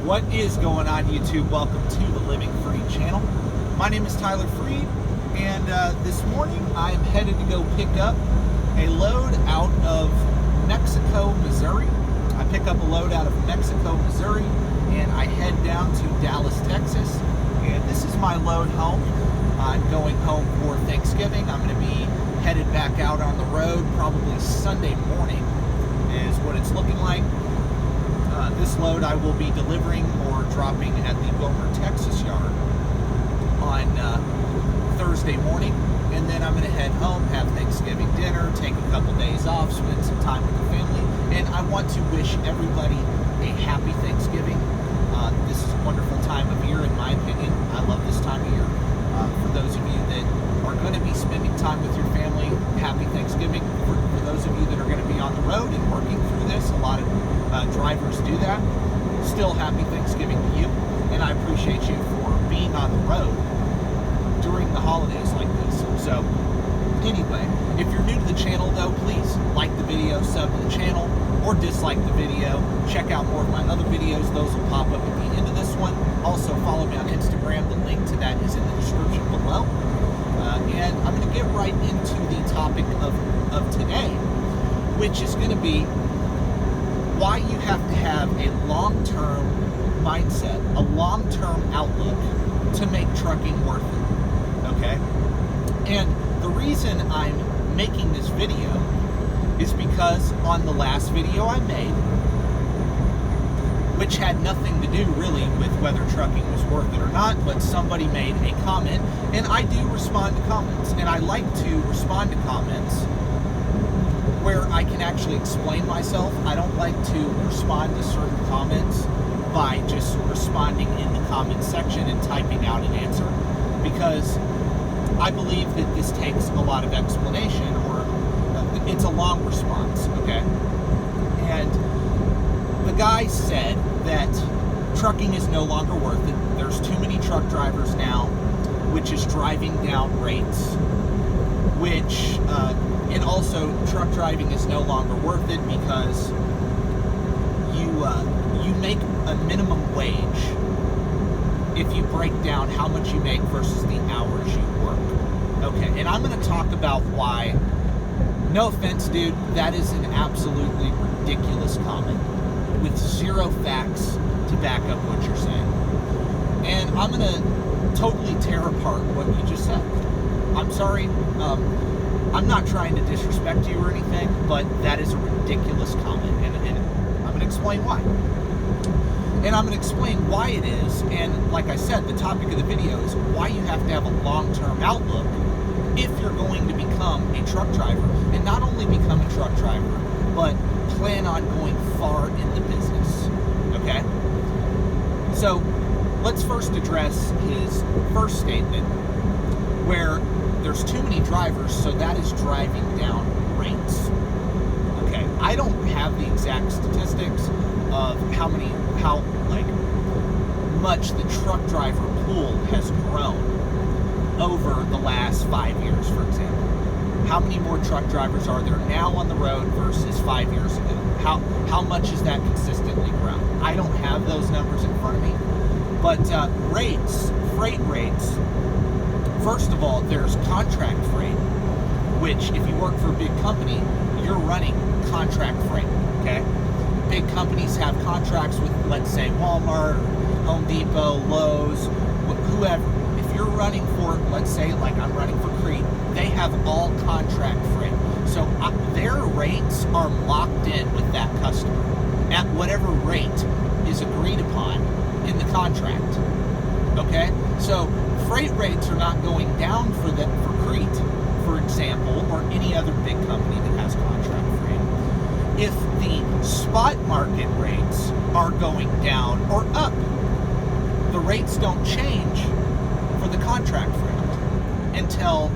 What is going on, YouTube? Welcome to the Living Free channel. My name is Tyler Freed, and this morning I'm headed to go pick up a load out of Mexico, Missouri. I pick up a load out of Mexico, Missouri, and I head down to Dallas, Texas. And this is my load home. I'm going home for Thanksgiving. I'm going to be headed back out on the road probably Sunday morning is what it's looking like. This load I will be delivering or dropping at the Wilmer, Texas yard on Thursday morning, and then I'm going to head home, have Thanksgiving dinner, take a couple days off, spend some time with the family, and I want to wish everybody a happy Thanksgiving. This is a wonderful time of year, in my opinion. I love this time of year. For those of you that are going to be spending time with your family, happy Thanksgiving. For those of you that are going to be on the road and working through this, a lot of drivers do that. Still happy Thanksgiving to you, and I appreciate you for being on the road during the holidays like this. So anyway, if you're new to the channel though, please like the video, sub to the channel, or dislike the video. Check out more of my other videos. Those will pop up at the end of this one. Also follow me on Instagram. The link to that is in the description below. And I'm going to get right into the topic of today, which is going to be why you have to have a long-term mindset, a long-term outlook to make trucking worth it, okay? And the reason I'm making this video is because on the last video I made, which had nothing to do really with whether trucking was worth it or not, but somebody made a comment, and I do respond to comments, and I like to respond to comments where I can actually explain myself. I don't like to respond to certain comments by just responding in the comment section and typing out an answer, because I believe that this takes a lot of explanation, or it's a long response, okay? And the guy said that trucking is no longer worth it. There's too many truck drivers now, which is driving down rates, which, and also truck driving is no longer worth it because you make a minimum wage if you break down how much you make versus the hours you work. Okay, and I'm going to talk about why. No offense, dude, that is an absolutely ridiculous comment with zero facts to back up what you're saying. And I'm going to totally tear apart what you just said. I'm sorry. I'm not trying to disrespect you or anything, but that is a ridiculous comment, and I'm going to explain why. And I'm going to explain why it is, and like I said, the topic of the video is why you have to have a long-term outlook if you're going to become a truck driver, and not only become a truck driver, but plan on going far in the business, okay? So let's first address his first statement, where there's too many drivers, so that is driving down rates. Okay, I don't have the exact statistics of how much the truck driver pool has grown over the last 5 years, for example. How many more truck drivers are there now on the road versus 5 years ago? How much has that consistently grown? I don't have those numbers in front of me, but freight rates. First of all, there's contract freight, which if you work for a big company, you're running contract freight, okay? Big companies have contracts with, let's say, Walmart, Home Depot, Lowe's, whoever. If you're running for, let's say, like I'm running for Crete, they have all contract freight. So their rates are locked in with that customer at whatever rate is agreed upon in the contract, okay? So freight rates are not going down for Crete, for example, or any other big company that has contract freight. If the spot market rates are going down or up, the rates don't change for the contract freight until,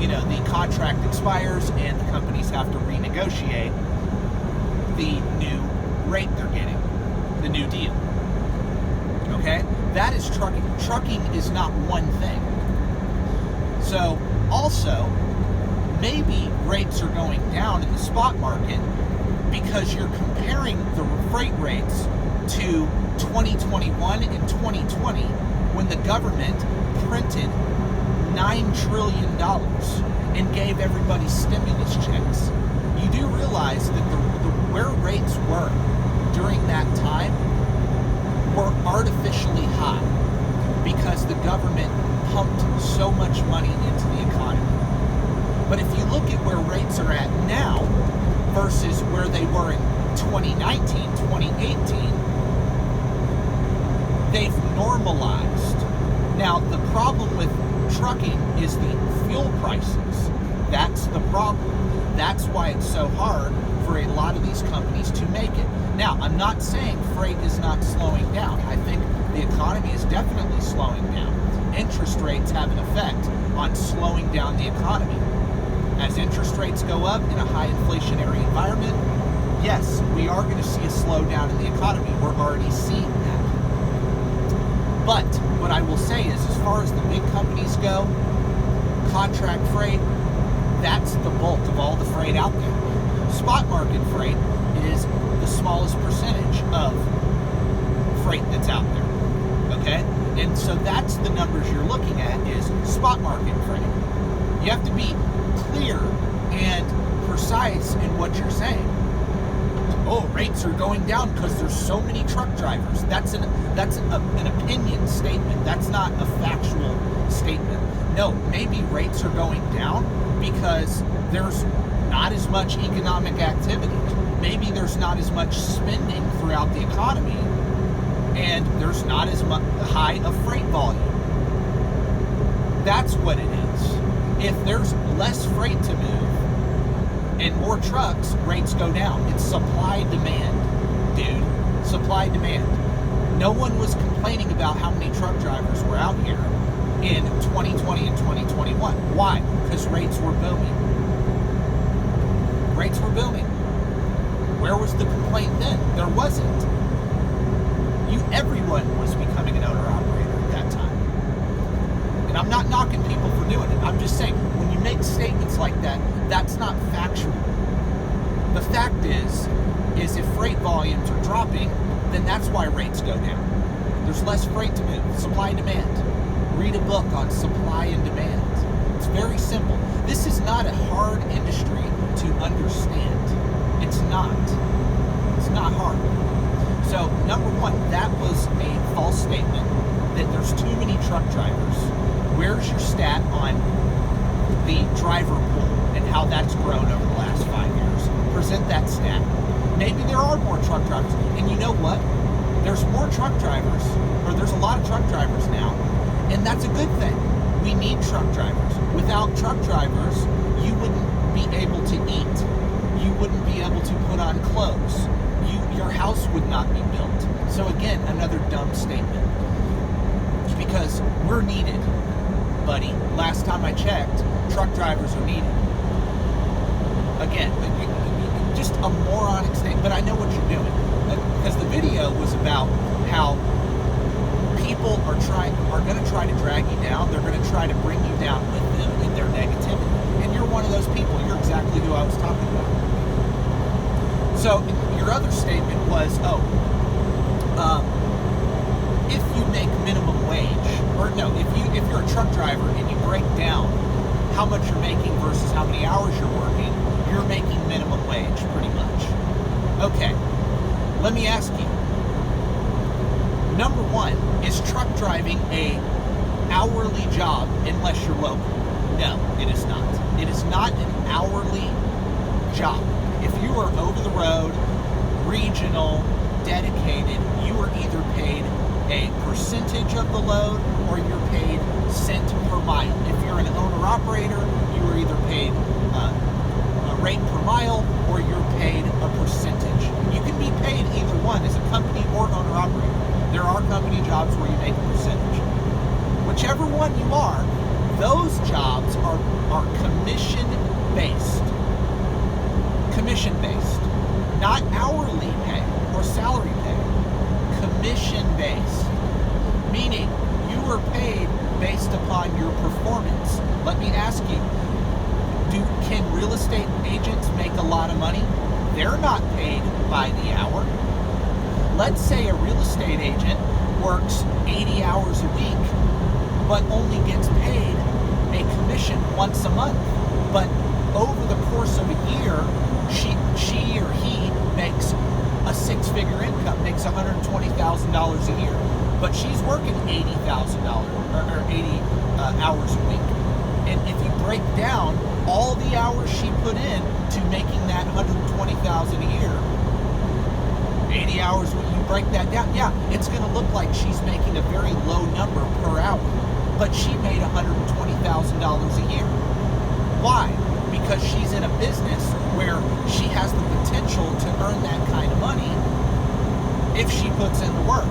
the contract expires and the companies have to renegotiate the new rate they're getting, the new deal. Okay? That is trucking. Trucking is not one thing. So, also, maybe rates are going down in the spot market because you're comparing the freight rates to 2021 and 2020, when the government printed $9 trillion and gave everybody stimulus checks, you do realize that where rates were during that time were artificially high because the government pumped so much money into the economy. But if you look at where rates are at now versus where they were in 2019, 2018, they've normalized. Now, the problem with trucking is the fuel prices. That's the problem. That's why it's so hard for a lot of these companies to make it. Now, I'm not saying freight is not slowing down. I think the economy is definitely slowing down. Interest rates have an effect on slowing down the economy. As interest rates go up in a high inflationary environment, yes, we are going to see a slowdown in the economy. We're already seeing that. But what I will say is, as far as the big companies go, contract freight, that's the bulk of all the freight out there. Spot market freight is the smallest percentage of freight that's out there, okay? And so that's the numbers you're looking at, is spot market freight. You have to be clear and precise in what you're saying. Oh, rates are going down because there's so many truck drivers. That's an opinion statement. That's not a factual statement. No, maybe rates are going down because there's not as much economic activity. Maybe there's not as much spending throughout the economy, and there's not as high a freight volume. That's what it is. If there's less freight to move and more trucks, rates go down. It's supply demand, dude. Supply demand. No one was complaining about how many truck drivers were out here in 2020 and 2021. Why? Because rates were booming. Rates were booming. Where was the complaint then? There wasn't. Everyone was becoming an owner-operator at that time. And I'm not knocking people for doing it. I'm just saying, when you make statements like that, that's not factual. The fact is if freight volumes are dropping, then that's why rates go down. There's less freight to move. Supply and demand. Read a book on supply and demand. It's very simple. This is not a hard industry to understand. It's not. It's not hard. So, number one, that was a false statement that there's too many truck drivers. Where's your stat on the driver pool and how that's grown over the last 5 years? Present that stat. Maybe there are more truck drivers. And you know what? There's more truck drivers, or there's a lot of truck drivers now, and that's a good thing. We need truck drivers. Without truck drivers, you wouldn't be able to eat. You wouldn't be able to put on clothes. Your house would not be built. So again, another dumb statement. Because we're needed, buddy. Last time I checked, truck drivers are needed. Again, just a moronic statement, but I know what you're doing. Because the video was about how people are going to try to drag you down. They're going to try to bring you down with them in their negativity. And you're one of those people. You're exactly who I was talking about. So your other statement was, if you make minimum wage, or no, if you're a truck driver and you break down how much you're making versus how many hours you're working, you're making minimum wage pretty much. Okay, let me ask you. Number one, is truck driving a hourly job unless you're local? No, it is not. It is not an hourly job. If you are over the road, regional, dedicated, you are either paid a percentage of the load or you're paid cent per mile. If you're an owner-operator, you are either paid a rate per mile or you're paid a percentage. You can be paid either one as a company or owner-operator. There are company jobs where you make a percentage. Whichever one you are, those jobs are commission-based. Commission-based. Not hourly pay or salary pay. Commission-based. Meaning, you are paid based upon your performance. Let me ask you, can real estate agents make a lot of money? They're not paid by the hour. Let's say a real estate agent works 80 hours a week, but only gets paid a commission once a month. But over the course of a year, she or he makes a six-figure income, makes $120,000 a year. But she's working $80,000 or 80 hours a week. And if you break down all the hours she put in to making that $120,000 a year, 80 hours, when you break that down, yeah, it's going to look like she's making a very low number per hour. But she made $120,000 a year. Why? Because she's in a business where she has the potential to earn that kind of money if she puts in the work.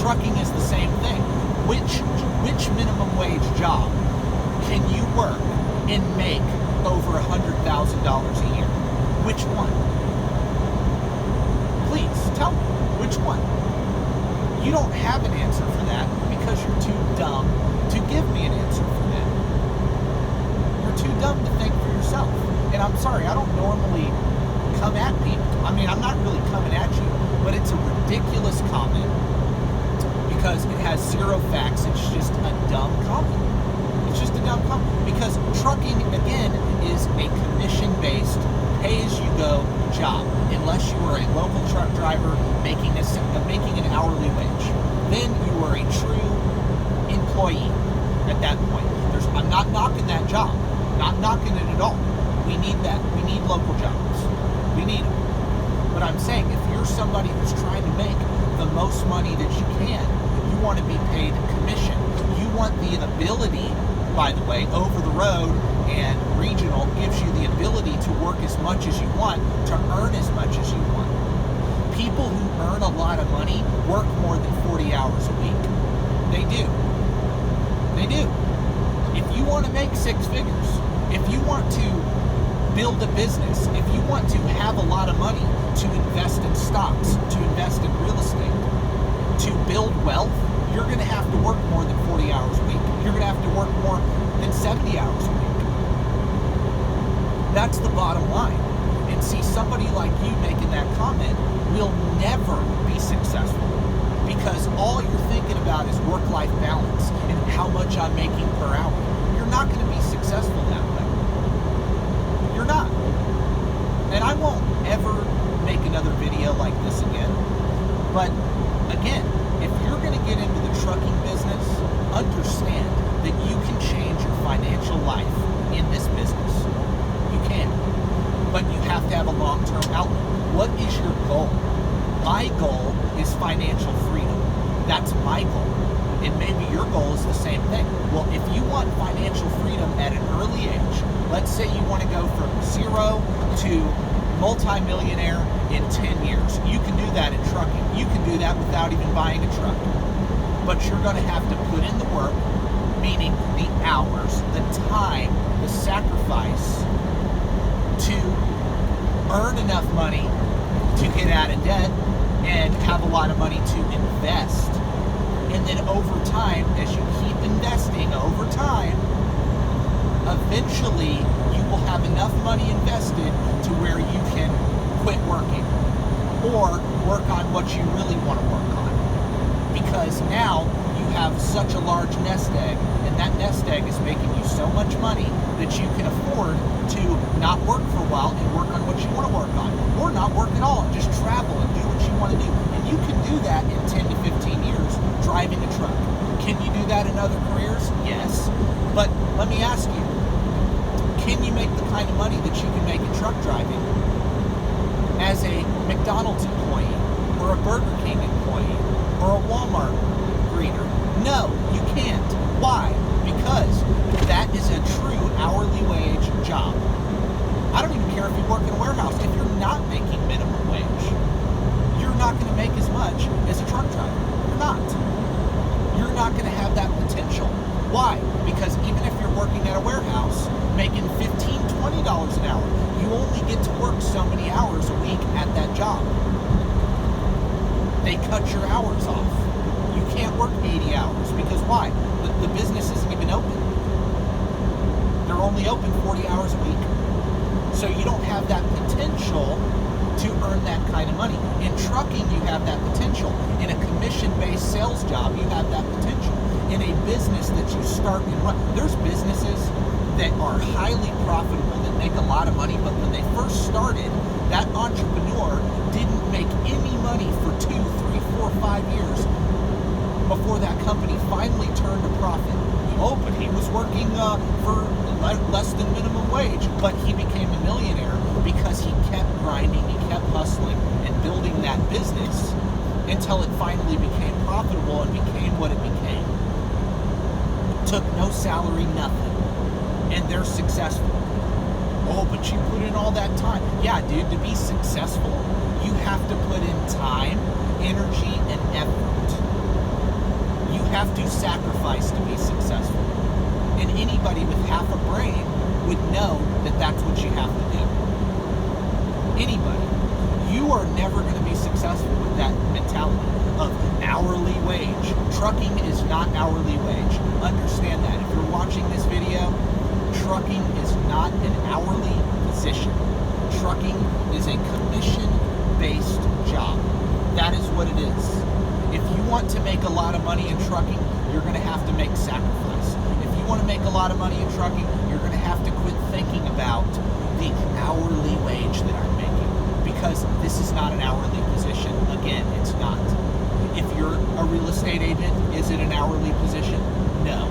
Trucking is the same thing. Which minimum wage job can you work and make over $100,000 a year? Which one? Please tell me, which one? You don't have an answer for that because you're too dumb to give me an answer for that. You're too dumb to think for yourself. And I'm sorry, I don't normally come at people. I mean, I'm not really coming at you, but it's a ridiculous comment because it has zero facts. It's just a dumb comment. It's just a dumb comment because trucking, again, is a commission-based, pay-as-you-go job, unless you are a local truck driver making an hourly wage. Then you are a true employee at that point. I'm not knocking that job. Not knocking it at all. We need that. We need local jobs. We need them. But I'm saying if you're somebody who's trying to make the most money that you can, you want to be paid commission. You want the ability, by the way, over the road and regional gives you the ability to work as much as you want, to earn as much as you want. People who earn a lot of money work more than 40 hours a week. They do. They do. If you want to make six figures, if you want to build a business, if you want to have a lot of money to invest in stocks, to invest in real estate, to build wealth, you're going to have to work more than 40 hours a week. You're going to have to work more than 70 hours a week. That's the bottom line. And see, somebody like you making that comment will never be successful because all you're thinking about is work-life balance and how much I'm making per hour. You're not going to be successful that way. You're not. And I won't ever make another video like this again. But again, if you're going to get into the trucking business, understand that you can change your financial life in this business. You can. But you have to have a long-term outlook. What is your goal? My goal is financial freedom. That's my goal. And maybe your goal is the same thing. Well, if you want financial freedom at an early age, let's say you want to go from zero to multi-millionaire in 10 years. You can do that in trucking. You can do that without even buying a truck. But you're going to have to put in the work, meaning the hours, the time, the sacrifice to earn enough money to get out of debt and have a lot of money to invest. And then over time, as you keep investing over time, eventually you will have enough money invested to where you can quit working or work on what you really want to work on. Because now you have such a large nest egg, and that nest egg is making you so much money that you can afford to not work for a while and work on what you want to work on, or not work at all and just travel and do what you want to do. And you can do that in 10 to 15 years driving a truck. Can you do that in other careers? Yes. But let me ask you, can you make the kind of money that you can make in truck driving as a McDonald's employee or a Burger King employee or a Walmart greeter? No, you can't. Why? Because that is a true hourly wage job. I don't even care if you work in a warehouse. If you're not making minimum wage, you're not going to make as much as a truck driver. You're not. You're not going to have that potential. Why? Because even if you're working at a warehouse, making $15, $20 an hour, you only get to work so many hours a week at that job. They cut your hours off. You can't work 80 hours because why? The business isn't even open. They're only open 40 hours a week. So you don't have that potential to earn that kind of money. In trucking, you have that potential. In a commission-based sales job, you have that potential. In a business that you start and run, there's businesses that are highly profitable, that make a lot of money, but when they first started, that entrepreneur didn't make any money for 2, 3, 4, 5 years before that company finally turned a profit. Oh, but he was working for less than minimum wage, but he became a millionaire because he kept grinding, he kept hustling and building that business until it finally became profitable and became what it became. Took no salary, nothing, and they're successful. Oh, but you put in all that time. Yeah, dude, to be successful, you have to put in time, energy, and effort. You have to sacrifice to be successful. And anybody with half a brain would know that that's what you have to do. Anybody. You are never going to be successful with that mentality of hourly wage. Trucking is not hourly wage. Understand that. If you're watching this video, trucking is not an hourly position. Trucking is a commission-based job. That is what it is. If you want to make a lot of money in trucking, you're going to have to make sacrifice. If you want to make a lot of money in trucking, you're going to have to quit thinking about the hourly wage that I'm making, because this is not an hourly position. Again, it's not. If you're a real estate agent, is it an hourly position? No.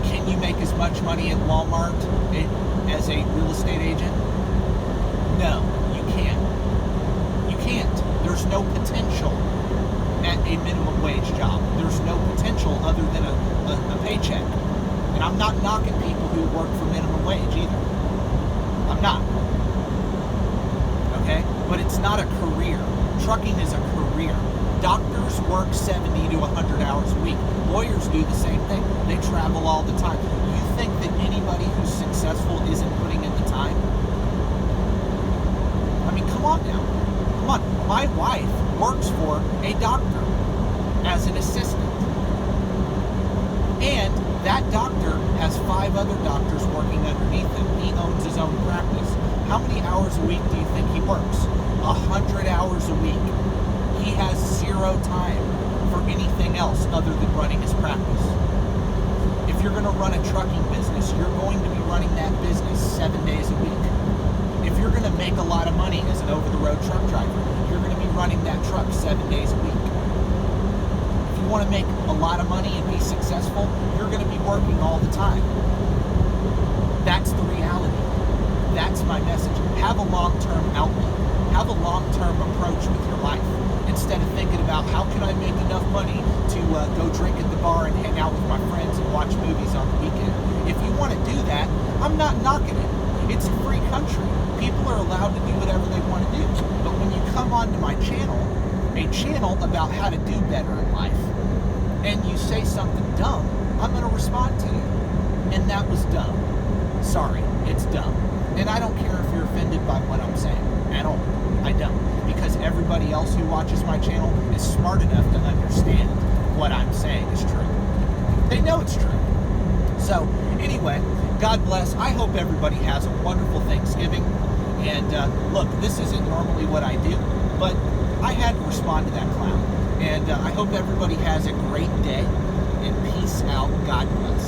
Can you make as much money at Walmart as a real estate agent? No, you can't. You can't. There's no potential at a minimum wage job. There's no potential other than a paycheck. And I'm not knocking people who work for minimum wage either. I'm not. Okay? But it's not a career. Trucking is a career. Doctors work 70 to 100 hours a week. Lawyers do the same thing. They travel all the time. You think that anybody who's successful isn't putting in the time? I mean, come on now. Come on. My wife works for a doctor as an assistant. And that doctor has 5 other doctors working underneath him. He owns his own practice. How many hours a week do you think he works? 100 hours a week. He has 0 time for anything else other than running his practice. If you're going to run a trucking business, you're going to be running that business 7 days a week. If you're going to make a lot of money as an over-the-road truck driver, you're going to be running that truck 7 days a week. If you want to make a lot of money and be successful, you're going to be working all the time. That's the reality. That's my message. Have a long-term outlook. Have a long-term approach with your life. Instead of thinking about how can I make enough money to go drink at the bar and hang out with my friends and watch movies on the weekend. If you want to do that, I'm not knocking it. It's a free country. People are allowed to do whatever they want to do. But when you come onto my channel, a channel about how to do better in life, and you say something dumb, I'm going to respond to you. And that was dumb. Sorry, it's dumb. And I don't care if you're offended by what I'm saying at all. I don't. Because everybody else who watches my channel is smart enough to understand what I'm saying is true. They know it's true. So, anyway, God bless. I hope everybody has a wonderful Thanksgiving. And look, this isn't normally what I do, but I had to respond to that clown. And I hope everybody has a great day. And peace out. God bless.